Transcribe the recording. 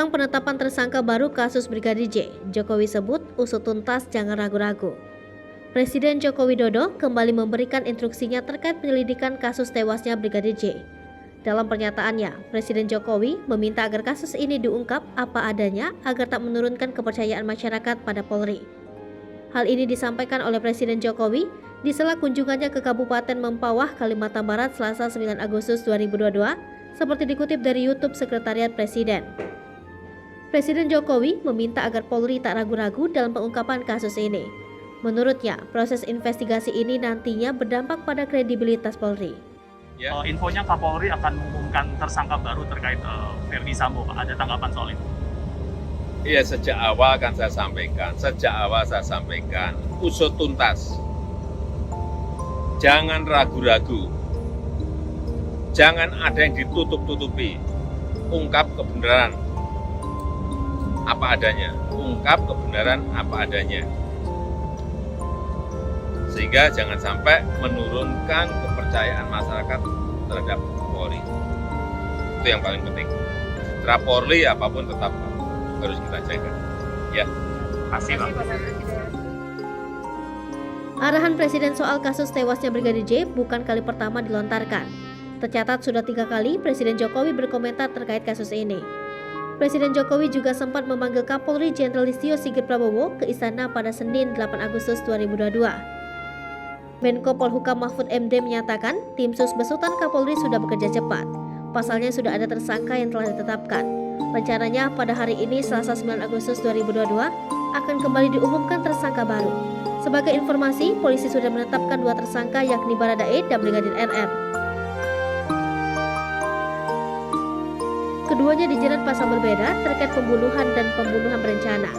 Jelang penetapan tersangka baru kasus Brigadir J, Jokowi sebut usut tuntas jangan ragu-ragu. Presiden Joko Widodo kembali memberikan instruksinya terkait penyelidikan kasus tewasnya Brigadir J. Dalam pernyataannya, Presiden Jokowi meminta agar kasus ini diungkap apa adanya agar tak menurunkan kepercayaan masyarakat pada Polri. Hal ini disampaikan oleh Presiden Jokowi di sela kunjungannya ke Kabupaten Mempawah, Kalimantan Barat Selasa 9 Agustus 2022, seperti dikutip dari YouTube Sekretariat Presiden. Presiden Jokowi meminta agar Polri tak ragu-ragu dalam pengungkapan kasus ini. Menurutnya, proses investigasi ini nantinya berdampak pada kredibilitas Polri. Ya. Infonya Kapolri akan mengumumkan tersangka baru terkait Ferdi Sambo. Ada tanggapan soal itu? Iya, sejak awal kan saya sampaikan, usut tuntas. Jangan ragu-ragu. Jangan ada yang ditutup-tutupi. Ungkap kebenaran apa adanya. Ungkap kebenaran apa adanya. Sehingga jangan sampai menurunkan kepercayaan masyarakat terhadap Polri. Itu yang paling penting. Citra Polri apapun tetap harus kita jaga. Ya. Pasti, Bang. Arahan Presiden soal kasus tewasnya Brigadir J bukan kali pertama dilontarkan. Tercatat sudah 3 kali Presiden Jokowi berkomentar terkait kasus ini. Presiden Jokowi juga sempat memanggil Kapolri Jenderal Listio Sigit Prabowo ke istana pada Senin 8 Agustus 2022. Menko Polhukam Mahfud MD menyatakan tim sus besutan Kapolri sudah bekerja cepat. Pasalnya sudah ada tersangka yang telah ditetapkan. Rencananya pada hari ini Selasa 9 Agustus 2022 akan kembali diumumkan tersangka baru. Sebagai informasi, polisi sudah menetapkan 2 tersangka yakni Baradae dan Brigadir RR. Keduanya dijerat pasal berbeda terkait pembunuhan dan pembunuhan berencana.